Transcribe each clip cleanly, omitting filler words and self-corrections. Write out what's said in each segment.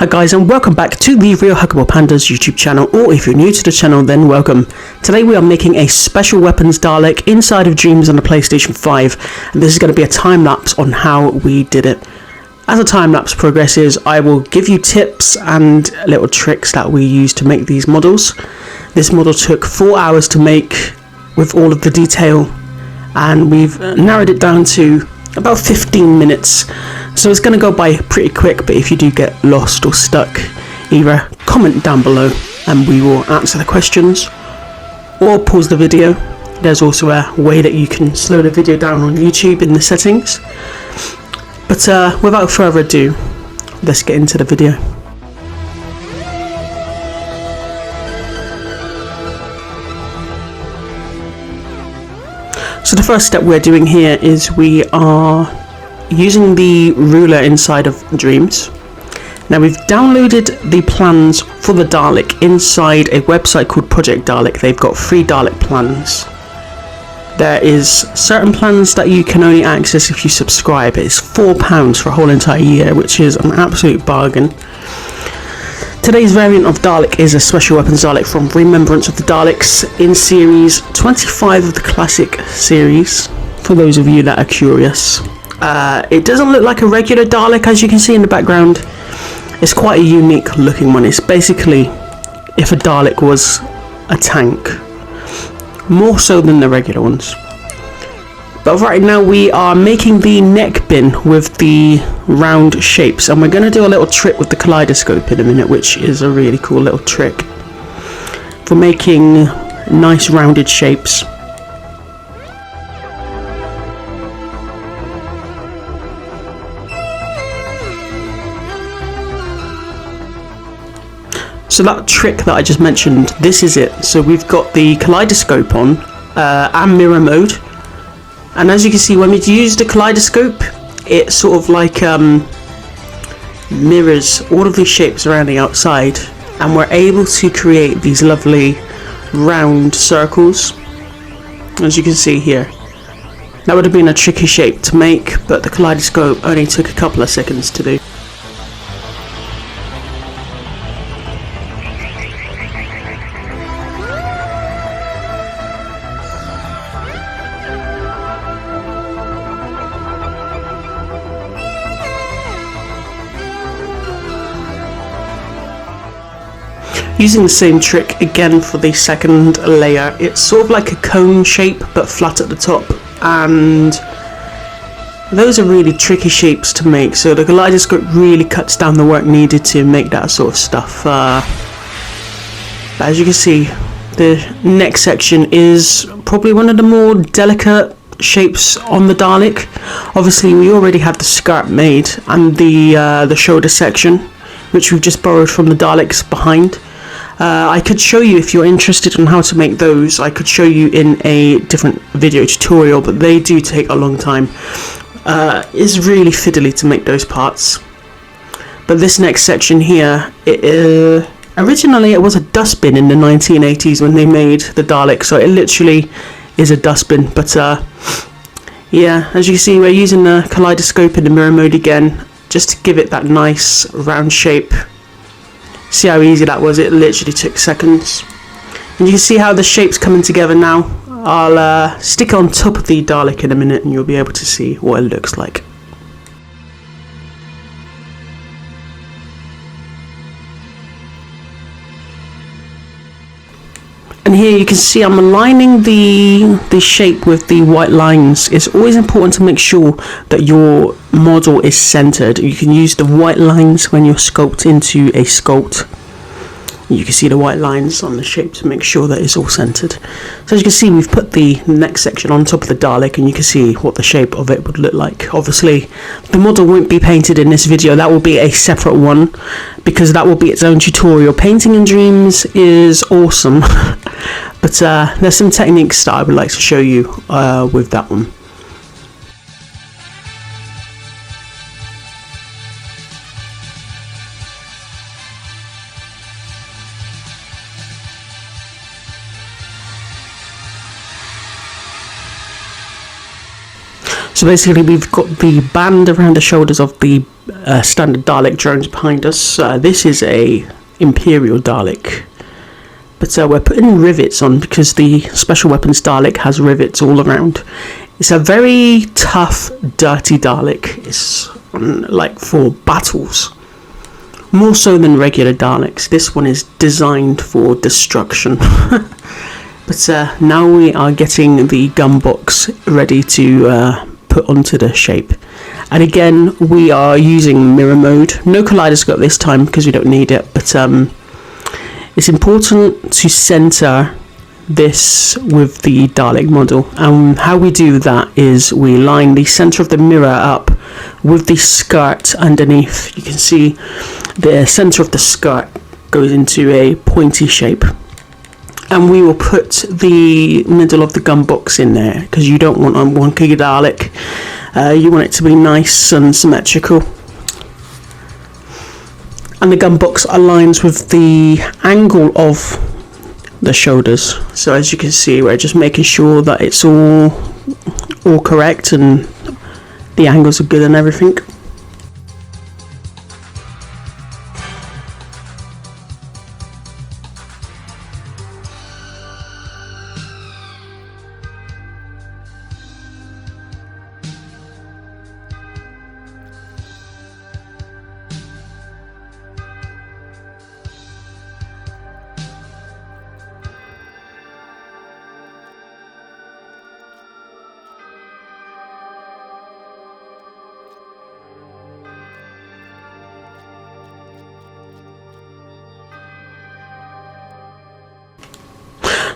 Hi guys, and welcome back to the Real Huggable Pandas YouTube channel, or if you're new to the channel then welcome. Today we are making a special weapons Dalek inside of Dreams on the PlayStation 5, and this is going to be a time-lapse on how we did it. As the time-lapse progresses, I will give you tips and little tricks that we use to make these models. This model took 4 hours to make with all of the detail, and we've narrowed it down to about 15 minutes. So it's going to go by pretty quick, but if you do get lost or stuck, either comment down below and we will answer the questions, or pause the video. There's also a way that you can slow the video down on YouTube in the settings. But without further ado, let's get into the video. So the first step we're doing here is we are using the ruler inside of Dreams. Now we've downloaded the plans for the Dalek inside a website called Project Dalek. They've got free Dalek plans. There is certain plans that you can only access if you subscribe. It's £4 for a whole entire year, which is an absolute bargain. Today's variant of Dalek is a special weapons Dalek from Remembrance of the Daleks in series 25 of the classic series, for those of you that are curious. It doesn't look like a regular Dalek, as you can see in the background. It's quite a unique looking one. It's basically if a Dalek was a tank, more so than the regular ones. But right now we are making the neck bin with the round shapes, and we're going to do a little trick with the kaleidoscope in a minute, which is a really cool little trick for making nice rounded shapes. So that trick that I just mentioned, this is it. So we've got the kaleidoscope on and mirror mode. And as you can see, when we use the kaleidoscope, it sort of like mirrors all of these shapes around the outside, and we're able to create these lovely round circles, as you can see here. That would have been a tricky shape to make, but the kaleidoscope only took a couple of seconds to do. Using the same trick again for the second layer. It's sort of like a cone shape but flat at the top, and those are really tricky shapes to make, so the kaleidoscope really cuts down the work needed to make that sort of stuff. As you can see, the neck section is probably one of the more delicate shapes on the Dalek. Obviously we already had the skirt made and the shoulder section, which we've just borrowed from the Daleks behind. I could show you, if you're interested in how to make those, I could show you in a different video tutorial, but they do take a long time. It's really fiddly to make those parts. But this next section here, originally it was a dustbin in the 1980s when they made the Dalek, so it literally is a dustbin. But yeah, as you can see, we're using the kaleidoscope in the mirror mode again, just to give it that nice round shape. See how easy that was? It literally took seconds. And you can see how the shape's coming together now. I'll stick it on top of the Dalek in a minute and you'll be able to see what it looks like. And here you can see I'm aligning the shape with the white lines. It's always important to make sure that your model is centered. You can use the white lines when you're sculpting into a sculpt. You can see the white lines on the shape to make sure that it's all centered. So as you can see, we've put the neck section on top of the Dalek, and you can see what the shape of it would look like. Obviously the model won't be painted in this video. That will be a separate one, because that will be its own tutorial. Painting in Dreams is awesome. But there's some techniques that I would like to show you with that one. So basically we've got the band around the shoulders of the standard Dalek drones behind us. This is a Imperial Dalek, but we're putting rivets on because the Special Weapons Dalek has rivets all around. It's a very tough, dirty Dalek. It's like for battles, more so than regular Daleks. This one is designed for destruction. But now we are getting the gun box ready to put onto the shape. And again, we are using mirror mode. No kaleidoscope this time because we don't need it, but it's important to center this with the Dalek model. And how we do that is we line the center of the mirror up with the skirt underneath. You can see the center of the skirt goes into a pointy shape. And we will put the middle of the gun box in there because you don't want a wonky Dalek. You want it to be nice and symmetrical. And the gun box aligns with the angle of the shoulders. So as you can see, we're just making sure that it's all correct and the angles are good and everything.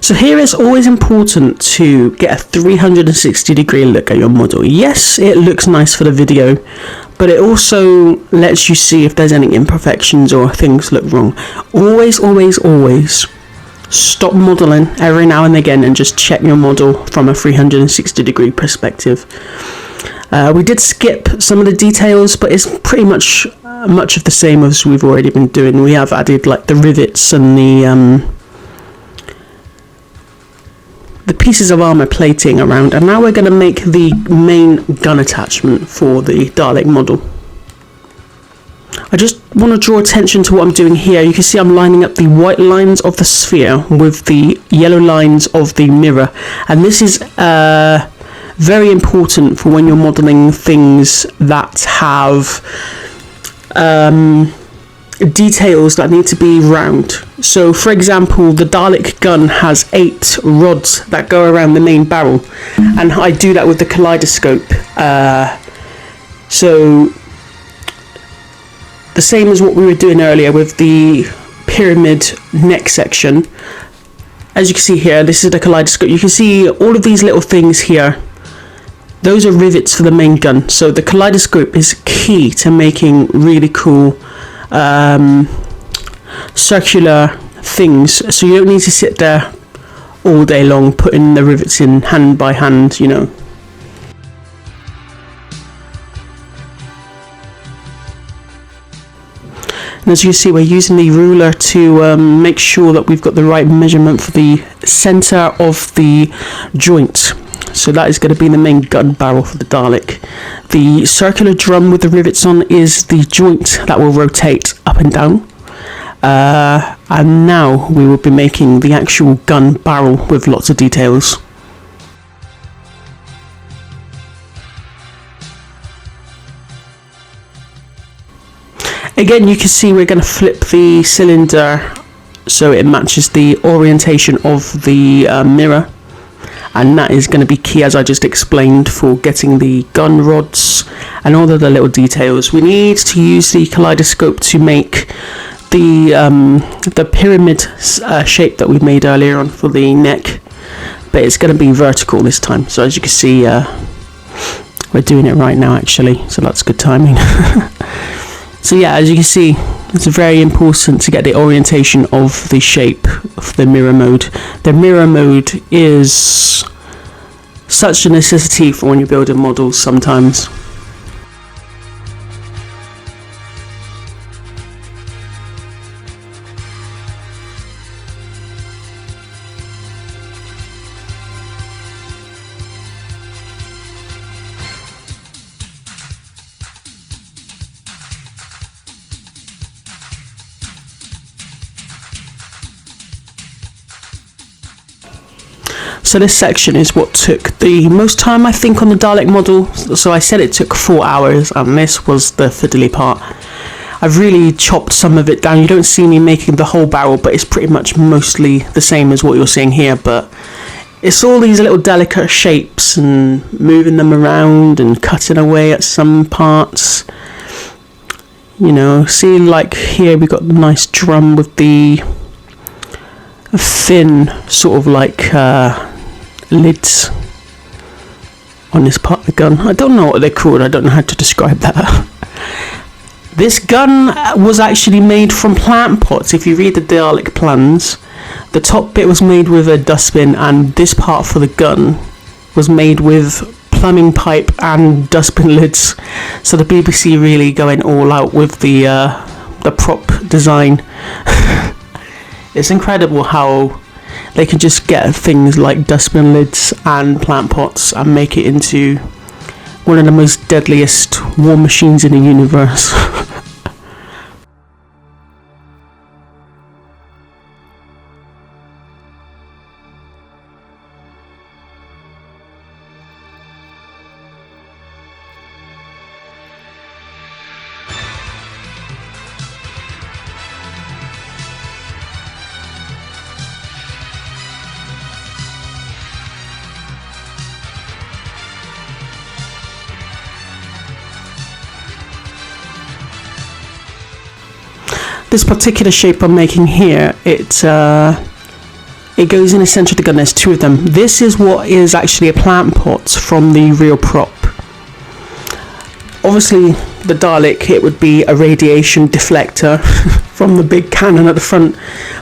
So here it's always important to get a 360-degree look at your model. Yes, it looks nice for the video, but it also lets you see if there's any imperfections or things look wrong. Always, always, always stop modeling every now and again and just check your model from a 360-degree perspective. We did skip some of the details, but it's pretty much of the same as we've already been doing. We have added like the rivets and the pieces of armor plating around, and now we're going to make the main gun attachment for the Dalek model. I just want to draw attention to what I'm doing here. You can see I'm lining up the white lines of the sphere with the yellow lines of the mirror, and this is very important for when you're modeling things that have details that need to be round. So for example, the Dalek gun has 8 rods that go around the main barrel, and I do that with the kaleidoscope. So the same as what we were doing earlier with the pyramid neck section. As you can see here, this is the kaleidoscope. You can see all of these little things here. Those are rivets for the main gun. So the kaleidoscope is key to making really cool circular things, so you don't need to sit there all day long putting the rivets in hand by hand, you know. And as you see, we're using the ruler to make sure that we've got the right measurement for the center of the joint. So that is going to be the main gun barrel for the Dalek. The circular drum with the rivets on is the joint that will rotate up and down. And now we will be making the actual gun barrel with lots of details. Again, you can see we're going to flip the cylinder so it matches the orientation of the mirror. And that is going to be key, as I just explained, for getting the gun rods and all of the little details. We need to use the kaleidoscope to make the pyramid shape that we made earlier on for the neck, but it's going to be vertical this time. So as you can see, we're doing it right now actually, so that's good timing. So yeah, as you can see, it's very important to get the orientation of the shape of the mirror mode. The mirror mode is such a necessity for when you're building models sometimes. So this section is what took the most time, I think, on the Dalek model. So I said it took 4 hours, and this was the fiddly part. I've really chopped some of it down. You don't see me making the whole barrel, but it's pretty much mostly the same as what you're seeing here. But it's all these little delicate shapes and moving them around and cutting away at some parts. You know, see, like here we got the nice drum with the thin sort of like lids on this part of the gun. I don't know what they're called. I don't know how to describe that. This gun was actually made from plant pots. If you read the Dalek plans, the top bit was made with a dustbin, and this part for the gun was made with plumbing pipe and dustbin lids. So the BBC really going all out with the prop design. It's incredible how they can just get things like dustbin lids and plant pots and make it into one of the most deadliest war machines in the universe. This particular shape I'm making here, it goes in the centre of the gun. There's 2 of them. This is what is actually a plant pot from the real prop. Obviously, the Dalek, it would be a radiation deflector from the big cannon at the front,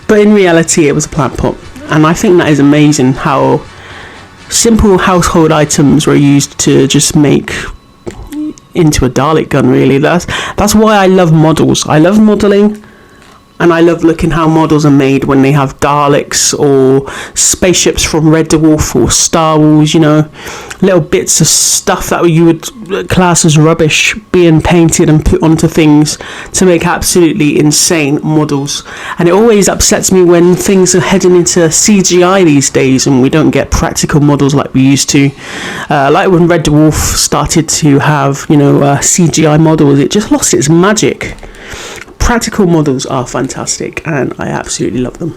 but in reality, it was a plant pot. And I think that is amazing how simple household items were used to just make into a Dalek gun. Really, that's why I love models. I love modelling. And I love looking how models are made when they have Daleks or spaceships from Red Dwarf or Star Wars, you know, little bits of stuff that you would class as rubbish being painted and put onto things to make absolutely insane models. And it always upsets me when things are heading into CGI these days and we don't get practical models like we used to. Like when Red Dwarf started to have, you know, CGI models, it just lost its magic. Practical models are fantastic and I absolutely love them.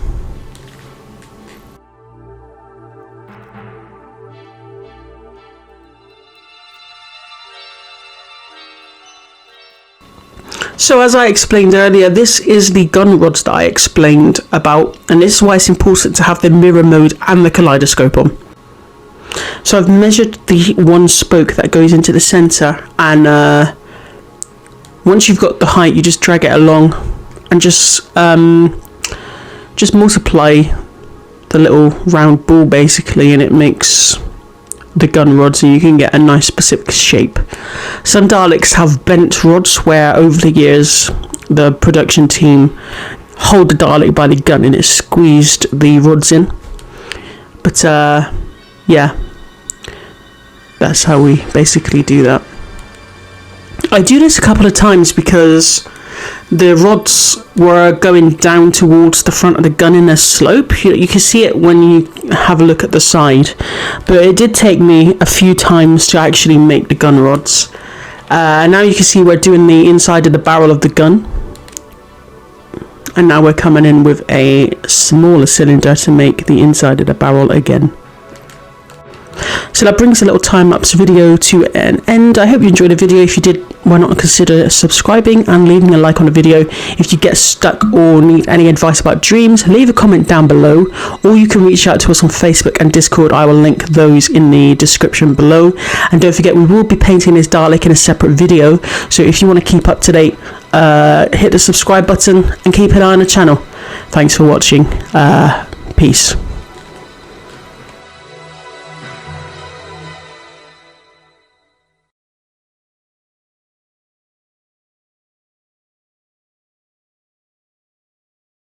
So as I explained earlier, this is the gun rods that I explained about, and this is why it's important to have the mirror mode and the kaleidoscope on. So I've measured the one spoke that goes into the centre, and once you've got the height, you just drag it along and just multiply the little round ball basically, and it makes the gun rods and you can get a nice specific shape. Some Daleks have bent rods where over the years the production team hold the Dalek by the gun and it squeezed the rods in. But yeah, that's how we basically do that. I do this a couple of times because the rods were going down towards the front of the gun in a slope. You can see it when you have a look at the side, but it did take me a few times to actually make the gun rods. Now you can see we're doing the inside of the barrel of the gun, and now we're coming in with a smaller cylinder to make the inside of the barrel again. So that brings a little time-lapse video to an end. I hope you enjoyed the video. If you did, why not consider subscribing and leaving a like on the video. If you get stuck or need any advice about dreams, leave a comment down below, or you can reach out to us on Facebook and Discord. I will link those in the description below. And don't forget, we will be painting this Dalek in a separate video, so if you want to keep up to date, hit the subscribe button and keep an eye on the channel. Thanks for watching. Peace.